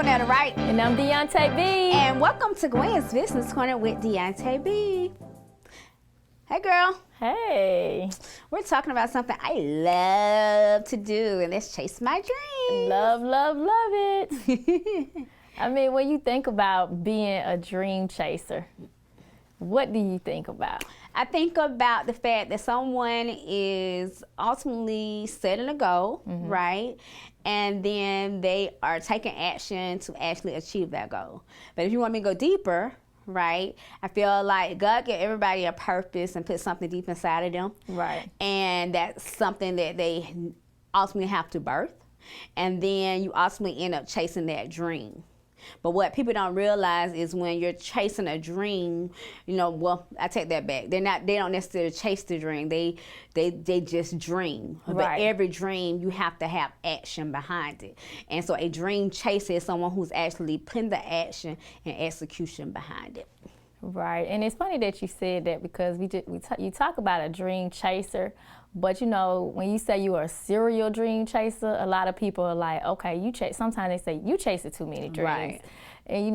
Gwennetta Wright. And I'm Deonta B. And welcome to Gwen's Business Corner with Deonta B. Hey, girl. Hey. We're talking about something I love to do, and that's chase my dreams. Love, love, love it. I mean, when you think about being a dream chaser, what do you think about? I think about the fact that someone is ultimately setting a goal, right? And then they are taking action to actually achieve that goal. But if you want me to go deeper, right, I feel like God gave everybody a purpose and put something deep inside of them. Right. And that's something that they ultimately have to birth. And then you ultimately end up chasing that dream. But what people don't realize is when you're chasing a dream, well, I take that back. They don't necessarily chase the dream. They just dream. Right. But every dream, you have to have action behind it. And so a dream chaser is someone who's actually putting the action and execution behind it. Right. And it's funny that you said that because you talk about a dream chaser, but when you say you are a serial dream chaser, a lot of people are like, okay, sometimes they say you chasing too many dreams. Right. And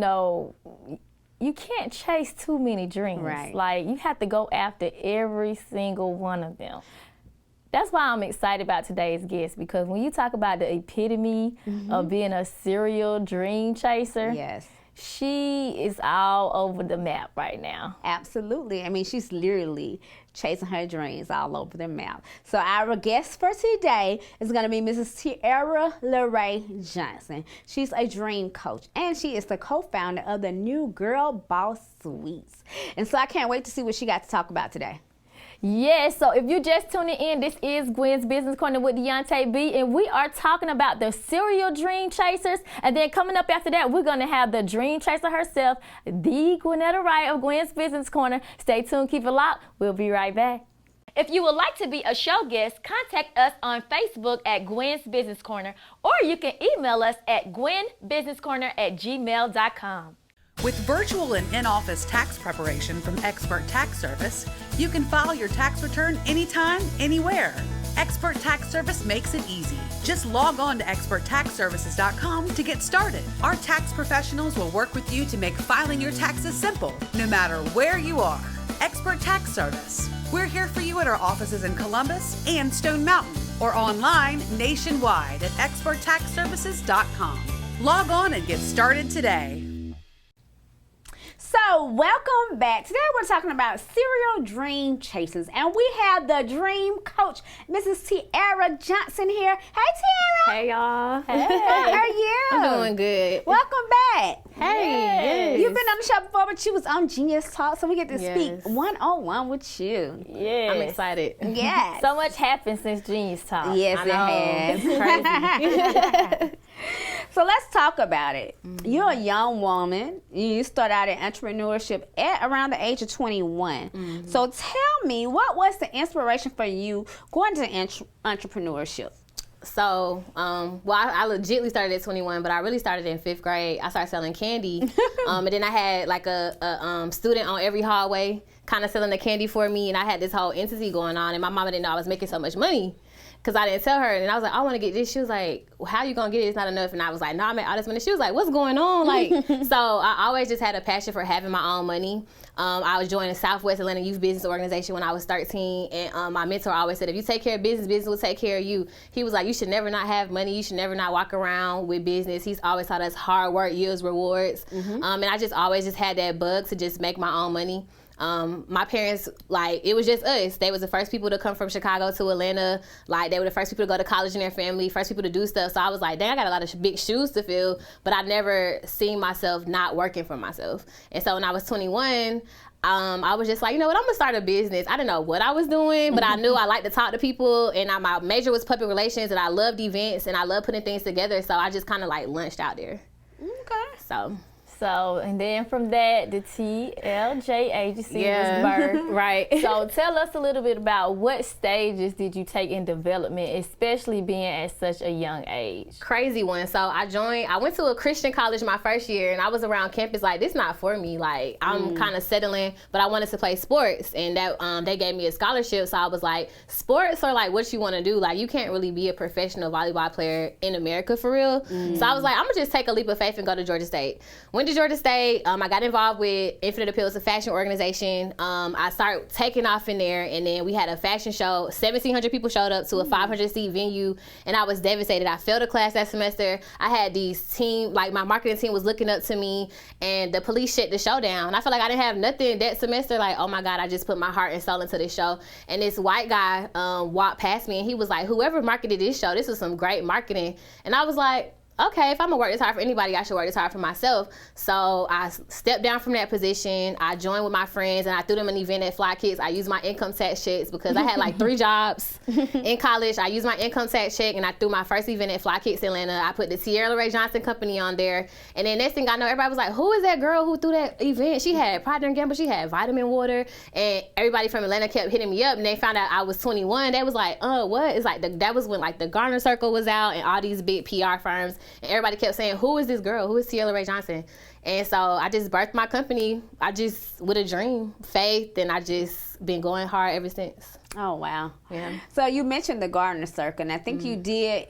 you can't chase too many dreams. Right. Like you have to go after every single one of them. That's why I'm excited about today's guest, because when you talk about the epitome of being a serial dream chaser, yes, she is all over the map right now. Absolutely. I mean, she's literally chasing her dreams all over the map. So our guest for today is going to be Mrs. Tiara LaRae Johnson. She's a dream coach, and she is the co-founder of the New Girl Boss Suites. And so I can't wait to see what she got to talk about today. Yes, so if you're just tuning in, this is Gwen's Business Corner with Deonta B, and we are talking about the serial dream chasers. And then coming up after that, we're going to have the dream chaser herself, the Gwennetta Wright of Gwen's Business Corner. Stay tuned, keep it locked. We'll be right back. If you would like to be a show guest, contact us on Facebook at Gwen's Business Corner, or you can email us at gwenbusinesscorner@gmail.com. With virtual and in-office tax preparation from Expert Tax Service, you can file your tax return anytime, anywhere. Expert Tax Service makes it easy. Just log on to experttaxservices.com to get started. Our tax professionals will work with you to make filing your taxes simple, no matter where you are. Expert Tax Service. We're here for you at our offices in Columbus and Stone Mountain, or online nationwide at experttaxservices.com. Log on and get started today. So welcome back. Today we're talking about serial dream chasers, and we have the dream coach, Mrs. Tiara Johnson here. Hey, Tiara. Hey, y'all. Hey. How are you? I'm doing good. Welcome back. Hey. You've been on the show before, but you was on Genius Talk, so we get to speak Yes. one-on-one with you. Yeah. I'm excited. Yes. So much happened since Genius Talk. Yes, I it know. has. Crazy. So let's talk about it. You're a young woman. You start out in entrepreneurship at around the age of 21. So tell me, what was the inspiration for you going to entrepreneurship? So, I legitimately started at 21, but I really started in 5th grade. I started selling candy. And then I had like a student on every hallway kind of selling the candy for me. And I had this whole entity going on. And my mama didn't know I was making so much money, because I didn't tell her. And I was like, I want to get this. She was like, well, how you going to get it? It's not enough. And I was like, no, I made all this money. She was like, what's going on? So I always just had a passion for having my own money. I was joining Southwest Atlanta Youth Business Organization when I was 13. And my mentor always said, if you take care of business, business will take care of you. He was like, you should never not have money. You should never not walk around with business. He's always taught us hard work yields rewards. And I just always just had that bug to just make my own money. My parents, it was just us. They was the first people to come from Chicago to Atlanta. They were the first people to go to college in their family, first people to do stuff. So I was like, dang, I got a lot of big shoes to fill, but I never seen myself not working for myself. And so when I was 21, I was just like, you know what, I'm gonna start a business. I didn't know what I was doing, but I knew I liked to talk to people, and my major was public relations, and I loved events, and I loved putting things together. So I just kind of launched out there. Okay. So So, and then from that, the TLJ agency was birthed. Right. So tell us a little bit about what stages did you take in development, especially being at such a young age? Crazy one. So I went to a Christian college my first year, and I was around campus like, this not for me. Like, I'm kind of settling, but I wanted to play sports, and that they gave me a scholarship. So I was like, sports are like what you want to do. Like, you can't really be a professional volleyball player in America for real. So I was like, I'm gonna just take a leap of faith and go to Georgia State. Went to Georgia State. I got involved with Infinite Appeals, a fashion organization. I started taking off in there, and then we had a fashion show. 1,700 people showed up to a 500-seat venue, and I was devastated. I failed a class that semester. I had these team, like my marketing team was looking up to me, and the police shut the show down. I felt like I didn't have nothing that semester. Like, oh my God, I just put my heart and soul into this show. And this white guy walked past me, and he was like, whoever marketed this show, this was some great marketing. And I was like, okay, if I'm gonna work this hard for anybody, I should work this hard for myself. So I stepped down from that position. I joined with my friends, and I threw them an event at Fly Kicks. I used my income tax checks because I had like 3 jobs in college. I used my income tax check, and I threw my first event at Fly Kicks Atlanta. I put the Tiara LaRae Johnson company on there. And then next thing I know, everybody was like, who is that girl who threw that event? She had Procter & Gamble, she had vitamin water. And everybody from Atlanta kept hitting me up, and they found out I was 21. They was like, what? It's like, that was when like the Garner Circle was out and all these big PR firms. And everybody kept saying, who is this girl? Who is Tiara LaRae Johnson? And so I just birthed my company. I just, with a dream, faith, and I just been going hard ever since. Oh, wow. Yeah. So you mentioned the Gardener Circle, and I think you did,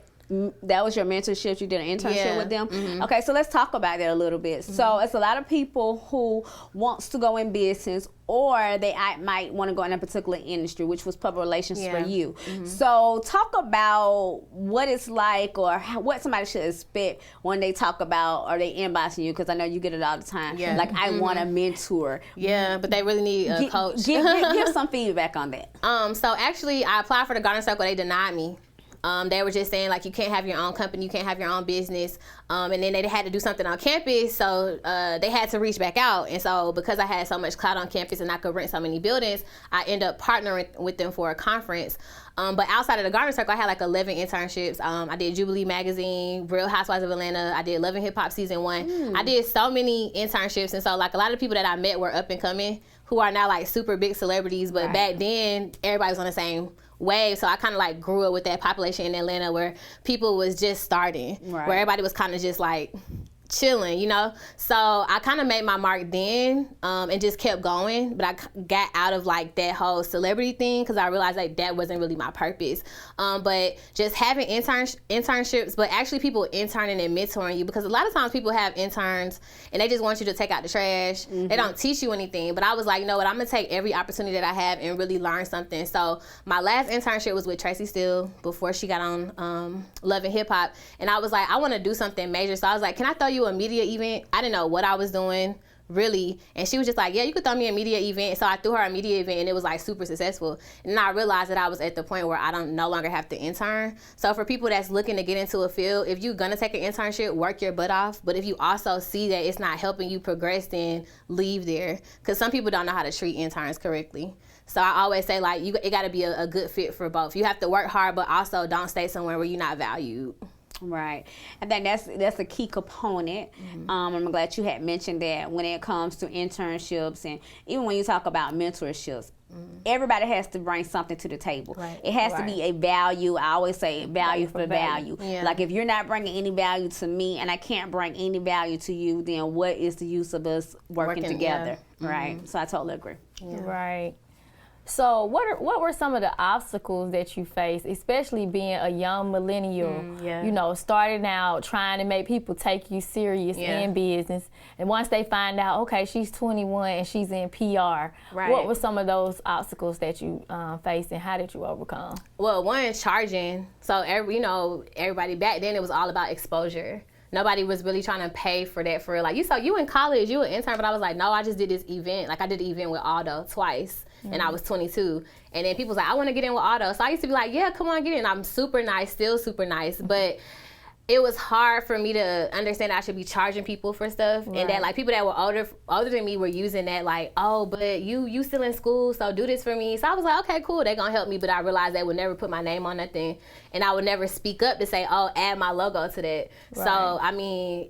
that was your mentorship. You did an internship with them. Okay, so let's talk about that a little bit. So it's a lot of people who wants to go in business, or they might want to go in a particular industry, which was public relations for you. So talk about what it's like, or what somebody should expect when they talk about, or they inboxing you, because I know you get it all the time. Yeah. Like, I want a mentor. Yeah, but they really need a coach. Give some feedback on that. So actually, I applied for the Garden Circle. They denied me. They were just saying, like, you can't have your own company, you can't have your own business. And then they had to do something on campus, so they had to reach back out. And so because I had so much clout on campus and I could rent so many buildings, I ended up partnering with them for a conference. But outside of the Garden Circle, I had like 11 internships. I did Jubilee Magazine, Real Housewives of Atlanta. I did Love and Hip Hop Season 1. I did so many internships. And so like a lot of people that I met were up and coming, who are now like super big celebrities. But back then, everybody was on the same wave. So I kind of like grew up with that population in Atlanta where people was just starting, where everybody was kind of just like chilling, you know? So I kind of made my mark then and just kept going. But I got out of like that whole celebrity thing because I realized like that wasn't really my purpose. But just having internships, but actually people interning and mentoring you, because a lot of times people have interns and they just want you to take out the trash. They don't teach you anything. But I was like, you know what, I'm gonna take every opportunity that I have and really learn something. So my last internship was with Tracy Steele before she got on Love and Hip Hop. And I was like, I want to do something major. So I was like, can I throw you a media event? I didn't know what I was doing really, and she was just like, yeah, you could throw me a media event. So I threw her a media event, and it was like super successful. And I realized that I was at the point where I don't no longer have to intern. So for people that's looking to get into a field, if you're gonna take an internship, work your butt off. But if you also see that it's not helping you progress, then leave there, because some people don't know how to treat interns correctly. So I always say, like, it got to be a good fit for both. You have to work hard, but also don't stay somewhere where you're not valued. Right. I think that's a key component. I'm glad you had mentioned that when it comes to internships, and even when you talk about mentorships, everybody has to bring something to the table. It has to be a value. I always say value for value. Like, if you're not bringing any value to me and I can't bring any value to you, then what is the use of us working together? Right. So I totally agree. Right. So what were some of the obstacles that you faced, especially being a young millennial, you know, starting out trying to make people take you serious in business, and once they find out, okay, she's 21 and she's in PR, what were some of those obstacles that you faced, and how did you overcome? Well, one, charging. So everybody back then, it was all about exposure. Nobody was really trying to pay for that for real. Like, you in college, you an intern, but I was like, no, I just did this event. Like, I did the event with Aldo twice. And I was 22. And then people was like, I want to get in with Aldo. So I used to be like, yeah, come on, get in. I'm super nice, still super nice. But it was hard for me to understand I should be charging people for stuff, and that like people that were older than me were using that like, oh, but you still in school, so do this for me. So I was like, okay, cool, they're gonna help me, but I realized they would never put my name on nothing, and I would never speak up to say, oh, add my logo to that. Right. So I mean,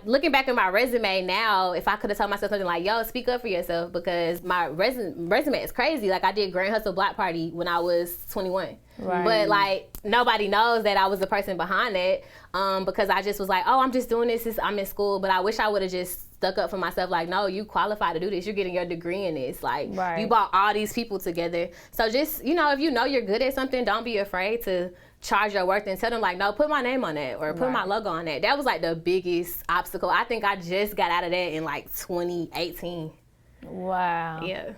looking back at my resume now, if I could have told myself something like, yo, speak up for yourself, because my resume is crazy. Like I did Grand Hustle Block Party when I was 21. Right. But like nobody knows that I was the person behind it, because I just was like, oh, I'm just doing this. I'm in school. But I wish I would have just stuck up for myself. Like, no, you qualified to do this. You're getting your degree in this. Like, you brought all these people together. So just, if you know you're good at something, don't be afraid to charge your worth and tell them like, no, put my name on that or put my logo on that. That was like the biggest obstacle. I think I just got out of that in like 2018. Wow. Yeah.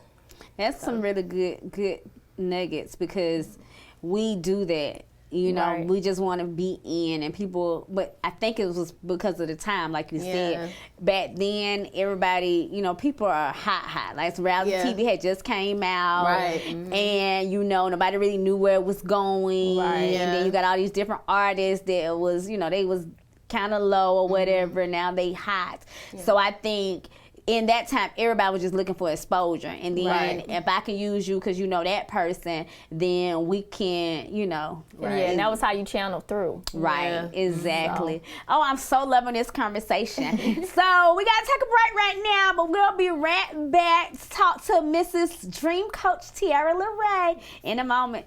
That's some really good nuggets, because we do that. We just want to be in, and people, but I think it was because of the time, like you said, back then, everybody, people are hot. Like reality TV had just came out, and nobody really knew where it was going, and then you got all these different artists that was, they was kind of low or whatever, now they hot. So I think in that time, everybody was just looking for exposure. And then if I can use you because that person, then we can, Yeah, and that was how you channeled through. Right, exactly. So. Oh, I'm so loving this conversation. So we got to take a break right now, but we'll be right back to talk to Mrs. Dream Coach Tiara LaRae in a moment.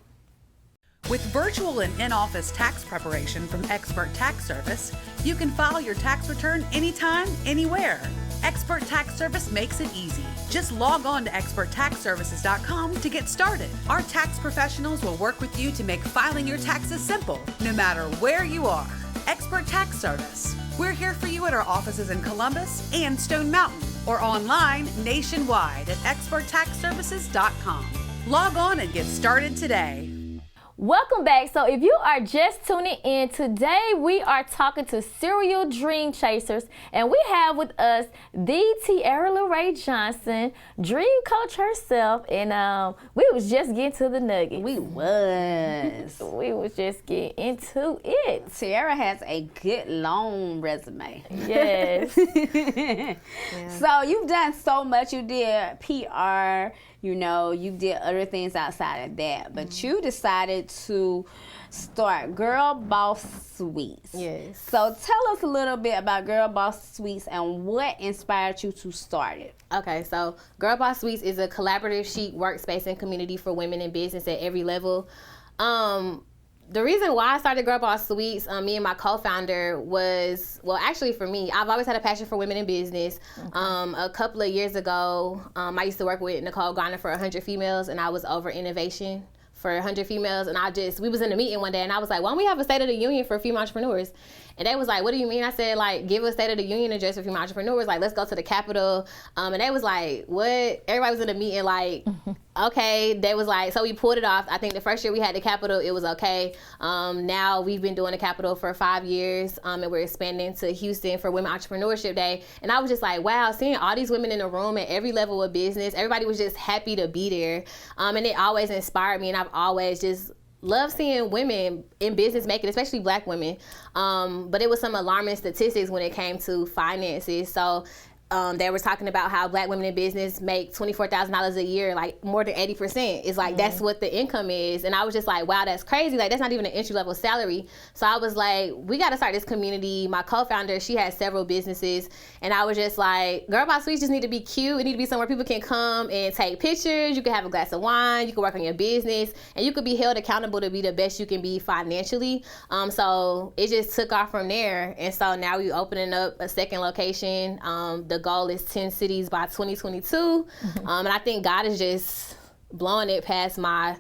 With virtual and in-office tax preparation from Expert Tax Service, you can file your tax return anytime, anywhere. Expert Tax Service makes it easy. Just log on to experttaxservices.com to get started. Our tax professionals will work with you to make filing your taxes simple, no matter where you are. Expert Tax Service. We're here for you at our offices in Columbus and Stone Mountain, or online nationwide at experttaxservices.com. Log on and get started today. Welcome back. So if you are just tuning in, today we are talking to serial dream chasers, and we have with us the Tiara LaRae Johnson, dream coach herself, and we was just getting to the nugget. We was just getting into it. Tiara has a good long resume. Yes. So you've done so much. You did PR. You did other things outside of that, but you decided to start Girl Boss Suites. Yes. So tell us a little bit about Girl Boss Suites and what inspired you to start it. Okay, so Girl Boss Suites is a collaborative chic workspace and community for women in business at every level. The reason why I started Girl Boss Suites, me and my co-founder, was, well, actually for me, I've always had a passion for women in business. Okay. A couple of years ago, I used to work with Nicole Garner for 100 Females, and I was over innovation for 100 females, and we was in a meeting one day, and I was like, why don't we have a State of the Union for female entrepreneurs? And they was like, what do you mean? I said, like, give a State of the Union address for female entrepreneurs. Like, let's go to the Capitol. And they was like, what? Everybody was in a meeting like, okay. They was like, so we pulled it off. I think the first year we had the Capitol, it was okay. Now we've been doing the Capitol for 5 years, and we're expanding to Houston for Women Entrepreneurship Day. And I was just like, wow, seeing all these women in the room at every level of business, everybody was just happy to be there. And it always inspired me, and I've always just love seeing women in business make it, especially Black women. But it was some alarming statistics when it came to finances. So they were talking about how Black women in business make $24,000 a year, like more than 80%. It's like, that's what the income is. And I was just like, wow, that's crazy. Like, that's not even an entry level salary. So I was like, we got to start this community. My co-founder, she has several businesses. And I was just like, Girl Boss Suites just need to be cute. It need to be somewhere people can come and take pictures. You can have a glass of wine. You can work on your business. And you could be held accountable to be the best you can be financially. So it just took off from there. And so now we're opening up a second location. The goal is 10 cities by 2022. And I think God is just blowing it past my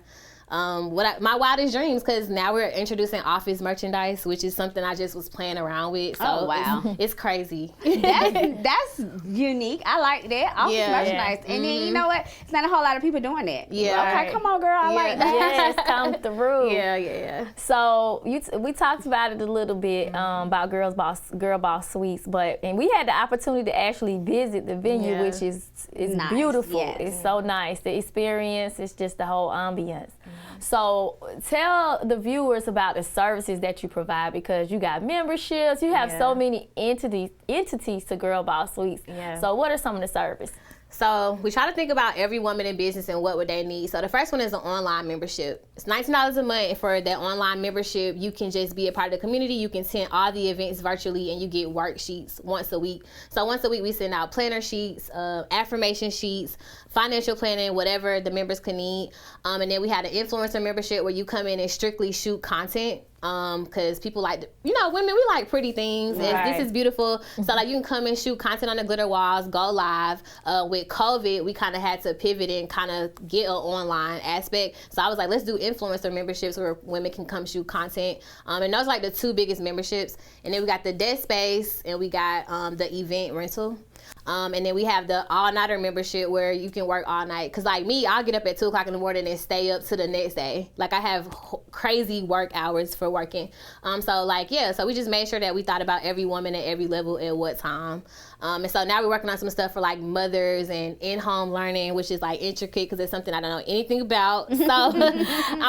my wildest dreams, because now we're introducing office merchandise, which is something I just was playing around with. So oh, wow. It's crazy. That's unique. I like that. Office merchandise. And then you know what? It's not a whole lot of people doing that. Yeah. Okay, right. Come on, girl. I like that. Yes, come through. Yeah. So we talked about it a little bit about Girl Boss Suites, and we had the opportunity to actually visit the venue, which is nice. Beautiful. Yes. It's so nice. The experience is just the whole ambience. So tell the viewers about the services that you provide, because you got memberships, you have so many entities to Girl Boss Suites. So what are some of the services? So we try to think about every woman in business and what would they need. So the first one is an online membership. It's $19 a month. For that online membership, you can just be a part of the community. You can attend all the events virtually, and you get worksheets once a week. So once a week, we send out planner sheets, affirmation sheets, financial planning, whatever the members can need. And then we had an influencer membership where you come in and strictly shoot content. Because people like, women, we like pretty things. And this is beautiful. So like you can come and shoot content on the glitter walls, go live. With COVID, we kind of had to pivot and kind of get an online aspect. So I was like, let's do influencer memberships where women can come shoot content. And those are like the two biggest memberships. And then we got the desk space, and we got the event rental. And then we have the all-nighter membership where you can work all night. Because like me, I'll get up at 2 o'clock in the morning and stay up to the next day. Like I have crazy work hours for working. So we just made sure that we thought about every woman at every level at what time. And so now we're working on some stuff for like mothers and in-home learning, which is like intricate because it's something I don't know anything about. So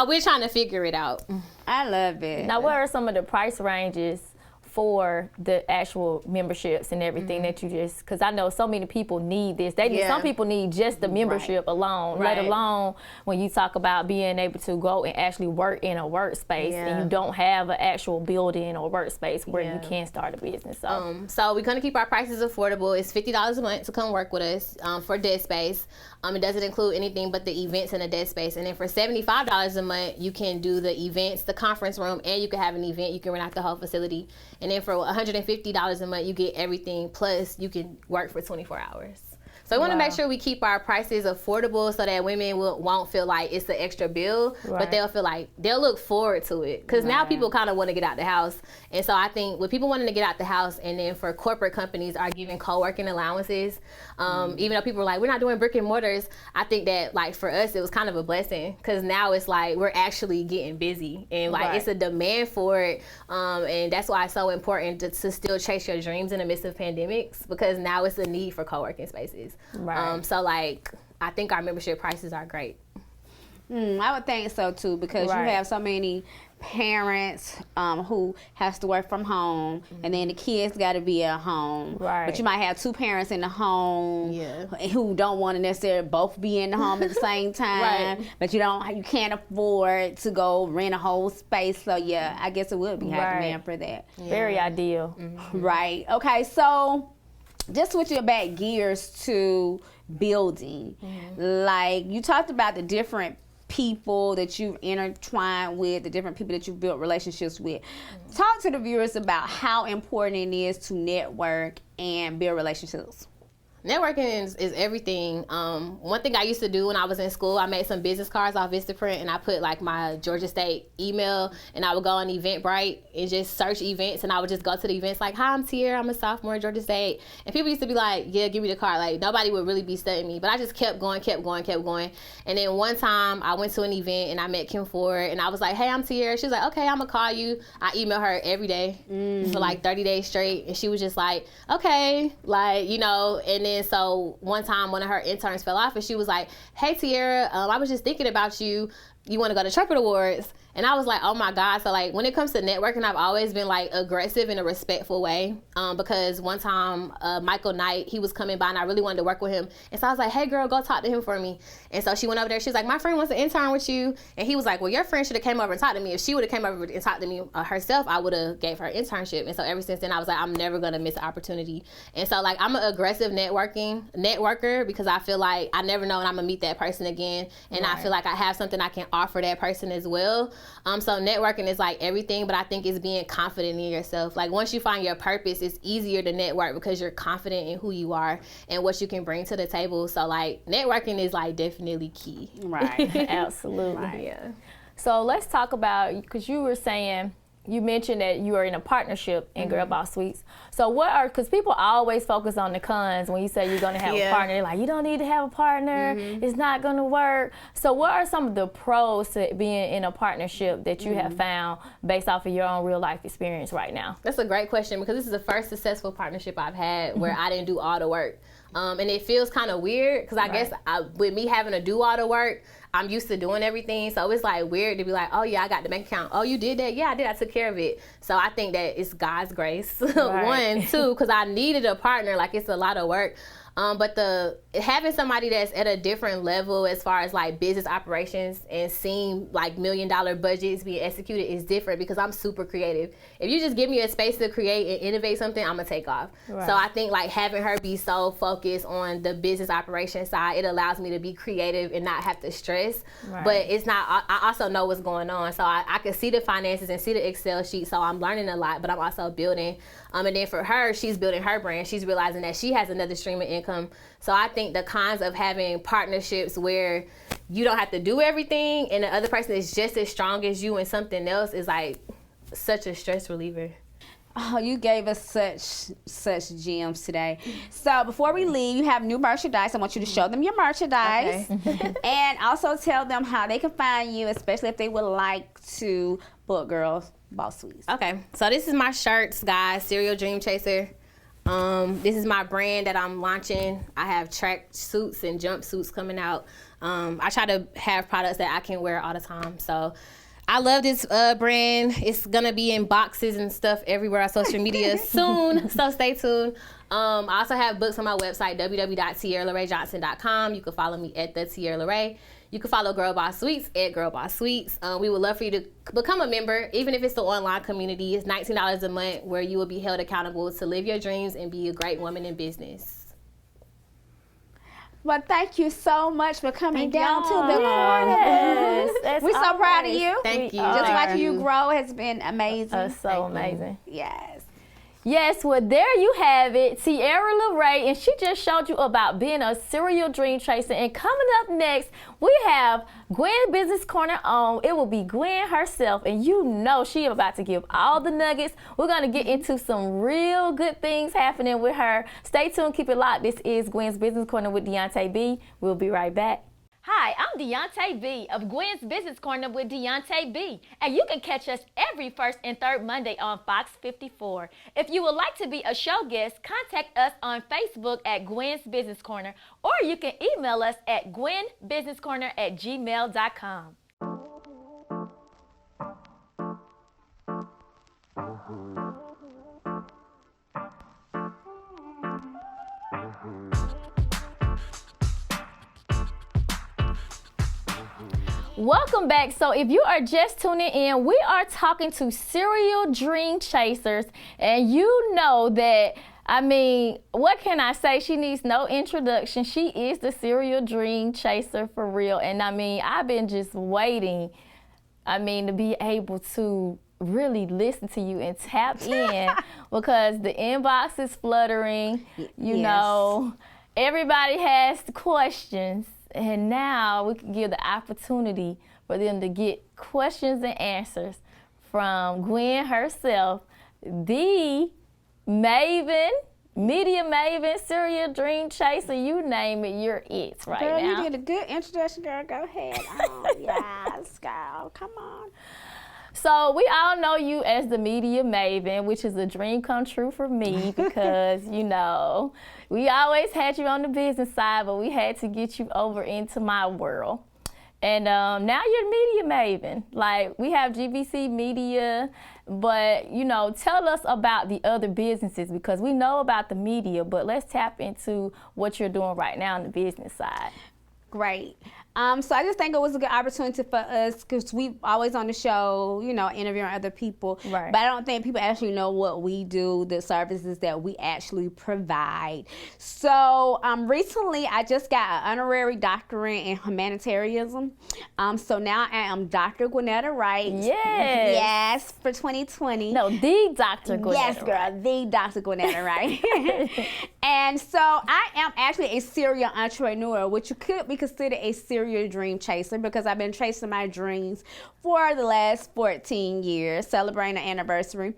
we're trying to figure it out. I love it. Now, what are some of the price ranges for the actual memberships and everything that you just, because I know so many people need this. Some people need just the membership alone, let alone when you talk about being able to go and actually work in a workspace and you don't have an actual building or workspace where you can start a business. So we're going to keep our prices affordable. It's $50 a month to come work with us for desk space. It doesn't include anything but the events and the desk space. And then for $75 a month, you can do the events, the conference room, and you can have an event. You can rent out the whole facility. And then for $150 a month, you get everything, plus you can work for 24 hours. So we want to make sure we keep our prices affordable so that women won't feel like it's an extra bill, but they'll feel like they'll look forward to it. Because now people kind of want to get out the house. And so I think with people wanting to get out the house, and then for corporate companies are giving co-working allowances, even though people are like, we're not doing brick and mortars, I think that like for us, it was kind of a blessing, because now it's like we're actually getting busy, and like it's a demand for it. And that's why it's so important to still chase your dreams in the midst of pandemics, because now it's a need for co-working spaces. So like I think our membership prices are great. I would think so too, because you have so many parents who has to work from home, and then the kids got to be at home. But you might have two parents in the home who don't want to necessarily both be in the home at the same time. But you can't afford to go rent a whole space. So yeah, I guess it would be high demand for that. Very ideal. Right. Okay. So just switching back gears to building, like you talked about the different people that you've intertwined with, the different people that you've built relationships with. Talk to the viewers about how important it is to network and build relationships. Networking is everything. One thing I used to do when I was in school, I made some business cards off Vistaprint, and I put like my Georgia State email, and I would go on Eventbrite and just search events, and I would just go to the events like, hi, I'm Tiara, I'm a sophomore at Georgia State. And people used to be like, yeah, give me the card. Like nobody would really be studying me, but I just kept going. And then one time I went to an event and I met Kim Ford, and I was like, hey, I'm Tiara. She was like, okay, I'm gonna call you. I emailed her every day for like 30 days straight, and she was just like, okay, like, and then so one time one of her interns fell off, and she was like, hey Tiara, I was just thinking about you. You want to go to Trumpet Awards? And I was like, oh my God. So like when it comes to networking, I've always been like aggressive in a respectful way. Because one time Michael Knight, he was coming by and I really wanted to work with him. And so I was like, hey girl, go talk to him for me. And so she went over there. She was like, my friend wants to intern with you. And he was like, well, your friend should have came over and talked to me. If she would have came over and talked to me herself, I would have gave her an internship. And so ever since then, I was like, I'm never going to miss an opportunity. And so like I'm an aggressive networker, because I feel like I never know when I'm going to meet that person again. And I feel like I have something I can offer that person as well. So networking is like everything, but I think it's being confident in yourself. Like once you find your purpose, it's easier to network because you're confident in who you are and what you can bring to the table. So like networking is like definitely key. Right. Absolutely. Yeah. So let's talk about, because you were saying, you mentioned that you are in a partnership in Girl Boss Suites. So because people always focus on the cons when you say you're going to have a partner. They're like, you don't need to have a partner. It's not going to work. So what are some of the pros to being in a partnership that you have found based off of your own real life experience right now? That's a great question, because this is the first successful partnership I've had where I didn't do all the work. And it feels kind of weird, because I guess with me having to do all the work, I'm used to doing everything. So it's like weird to be like, oh yeah, I got the bank account. Oh, you did that? Yeah, I did. I took care of it. So I think that it's God's grace. Right. 1, 2, because I needed a partner. Like, it's a lot of work. But having somebody that's at a different level as far as like business operations and seeing like $1 million budgets being executed is different, because I'm super creative. If you just give me a space to create and innovate something, I'm gonna take off. Right. So I think like having her be so focused on the business operation side, it allows me to be creative and not have to stress. Right. But it's not, I also know what's going on. So I can see the finances and see the Excel sheet. So I'm learning a lot, but I'm also building. And then for her, she's building her brand. She's realizing that she has another stream of income. So I think the cons of having partnerships where you don't have to do everything and the other person is just as strong as you in something else is like such a stress reliever. Oh, you gave us such gems today. So before we leave, you have new merchandise. I want you to show them your merchandise. Okay. And also tell them how they can find you, especially if they would like to book Girls Boss Suites. Okay, so this is my shirts, guys, Serial Dream Chaser. This is my brand that I'm launching. I have track suits and jumpsuits coming out. I try to have products that I can wear all the time. So I love this brand. It's gonna be in boxes and stuff everywhere on social media soon, so stay tuned. I also have books on my website, www.tiaralaraejohnson.com. You can follow me at the Tiara LaRae. You can follow Girl Boss Suites at Girl Boss Suites. We would love for you to become a member, even if it's the online community. It's $19 a month, where you will be held accountable to live your dreams and be a great woman in business. Well, thank you so much for coming down to the Yes, corner. as We're so proud of always. you. Thank you. Just are. watching you grow has been amazing. So amazing. Yes. Yes, well, there you have it, Tiara LaRae, and she just showed you about being a serial dream chaser. And coming up next, we have Gwen Business Corner on. It will be Gwen herself, and you know she about to give all the nuggets. We're going to get into some real good things happening with her. Stay tuned, keep it locked. This is Gwen's Business Corner with Deonta B. We'll be right back. Hi, I'm Deonta B of Gwen's Business Corner with Deonta B, and you can catch us every first and third Monday on Fox 54. If you would like to be a show guest, contact us on Facebook at Gwen's Business Corner, or you can email us at gwenbusinesscorner@gmail.com. Welcome back. So if you are just tuning in, we are talking to serial dream chasers, and you know that, I mean, what can I say? She needs no introduction. She is the serial dream chaser for real. And I mean, I've been just waiting, to be able to really listen to you and tap in because the inbox is fluttering. You know, everybody has questions. And now we can give the opportunity for them to get questions and answers from Gwen herself, the maven, media maven, serial dream chaser, you name it, you're it right girl, now. You did a good introduction, girl. Go ahead. Oh, yes, girl. Come on. So we all know you as the media maven, which is a dream come true for me because, you know, we always had you on the business side, but we had to get you over into my world. And now you're media maven. Like, we have GBC Media, but, you know, tell us about the other businesses because we know about the media, but let's tap into what you're doing right now on the business side. Great. So I just think it was a good opportunity for us because we always on the show, you know, interviewing other people. Right. But I don't think people actually know what we do, the services that we actually provide. So recently I just got an honorary doctorate in humanitarianism. So now I am Dr. Gwennetta Wright. Yes. Yes, for 2020. No, the Dr. Gwennetta. Yes, girl, Wright. the Dr. Gwennetta Wright. And so I am actually a serial entrepreneur, which you could be considered a serial dream chaser because I've been chasing my dreams for the last 14 years, celebrating an anniversary.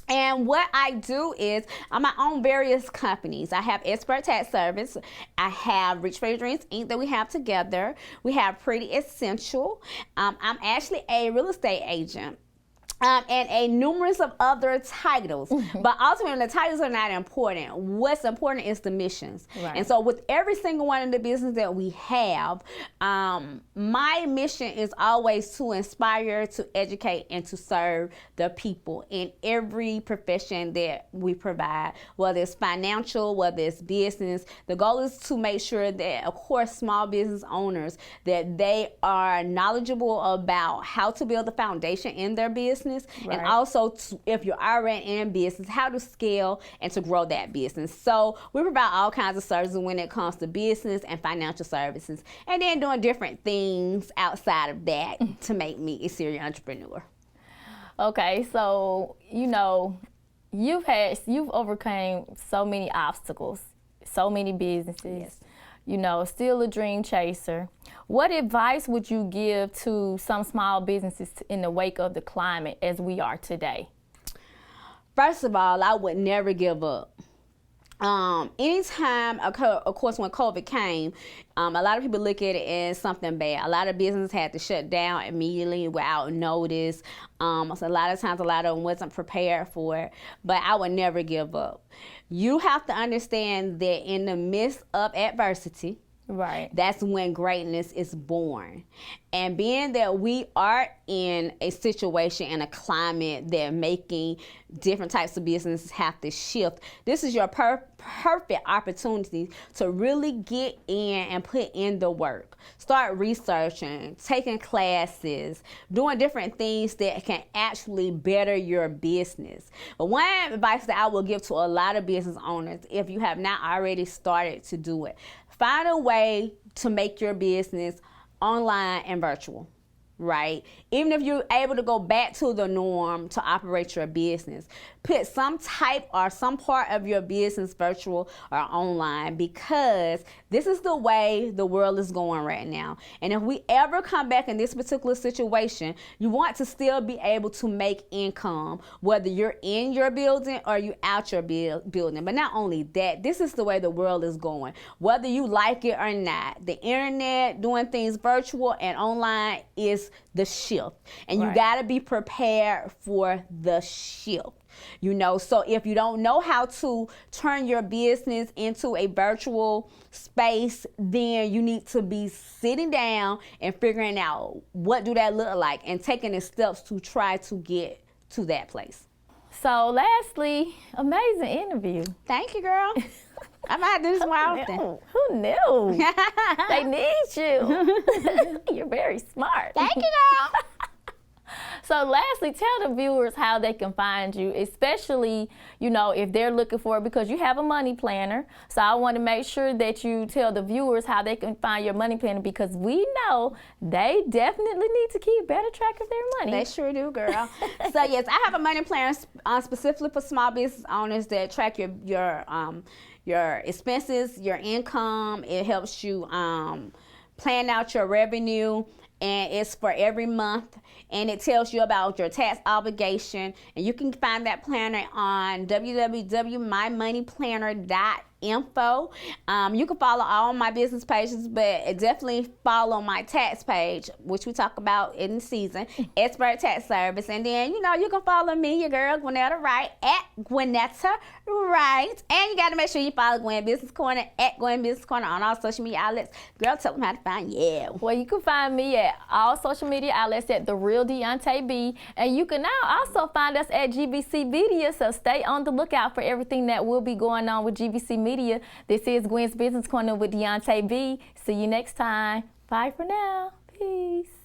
And what I do is I own various companies. I have Expert Tax Service. I have Reach for Your Dreams Inc. that we have together. We have Pretty Essential. I'm actually a real estate agent. and a numerous of other titles. But ultimately, the titles are not important. What's important is the missions. Right. And so with every single one of the business that we have, my mission is always to inspire, to educate, and to serve the people in every profession that we provide, whether it's financial, whether it's business. The goal is to make sure that, of course, small business owners, that they are knowledgeable about how to build the foundation in their business. Right. And also, if you're already in business, how to scale and to grow that business. So we provide all kinds of services when it comes to business and financial services, and then doing different things outside of that to make me a serial entrepreneur. Okay, so you've overcome so many obstacles, so many businesses. Yes. Still a dream chaser. What advice would you give to some small businesses in the wake of the climate as we are today? First of all, I would never give up. Anytime, of course, when COVID came, a lot of people look at it as something bad. A lot of businesses had to shut down immediately without notice. So a lot of times, a lot of them wasn't prepared for it. But I would never give up. You have to understand that in the midst of adversity, right, that's when greatness is born. And being that we are in a situation and a climate that making different types of businesses have to shift, this is your perfect opportunity to really get in and put in the work. Start researching, taking classes, doing different things that can actually better your business. But one advice that I will give to a lot of business owners, if you have not already started to do it, find a way to make your business online and virtual, right? Even if you're able to go back to the norm to operate your business, put some type or some part of your business virtual or online, because this is the way the world is going right now. And if we ever come back in this particular situation, you want to still be able to make income, whether you're in your building or you out your building. But not only that, this is the way the world is going. Whether you like it or not, the internet, doing things virtual and online is the shift. And you got to be prepared for the shift. So if you don't know how to turn your business into a virtual space, then you need to be sitting down and figuring out what do that look like and taking the steps to try to get to that place. So lastly, amazing interview. Thank you, girl. I might do this more often. Who knew? They need you. You're very smart. Thank you, girl. So lastly, tell the viewers how they can find you, especially, if they're looking for it, because you have a money planner. So I want to make sure that you tell the viewers how they can find your money planner, because we know they definitely need to keep better track of their money. They sure do, girl. So yes, I have a money planner specifically for small business owners that track your expenses, your income. It helps you plan out your revenue, and it's for every month. And it tells you about your tax obligation. And you can find that planner on www.mymoneyplanner.info. You can follow all my business pages, but definitely follow my tax page, which we talk about in the season, Expert Tax Service. And then, you can follow me, your girl, Gwennetta Wright, at Gwennetta Wright. And you got to make sure you follow Gwen Business Corner, at Gwen Business Corner, on all social media outlets. Girl, tell them how to find you. Well, you can find me at all social media outlets at The Real Deonta B. And you can now also find us at GBC Media, so stay on the lookout for everything that will be going on with GBC Media. This is Gwen's Business Corner with Deonta B. See you next time. Bye for now. Peace.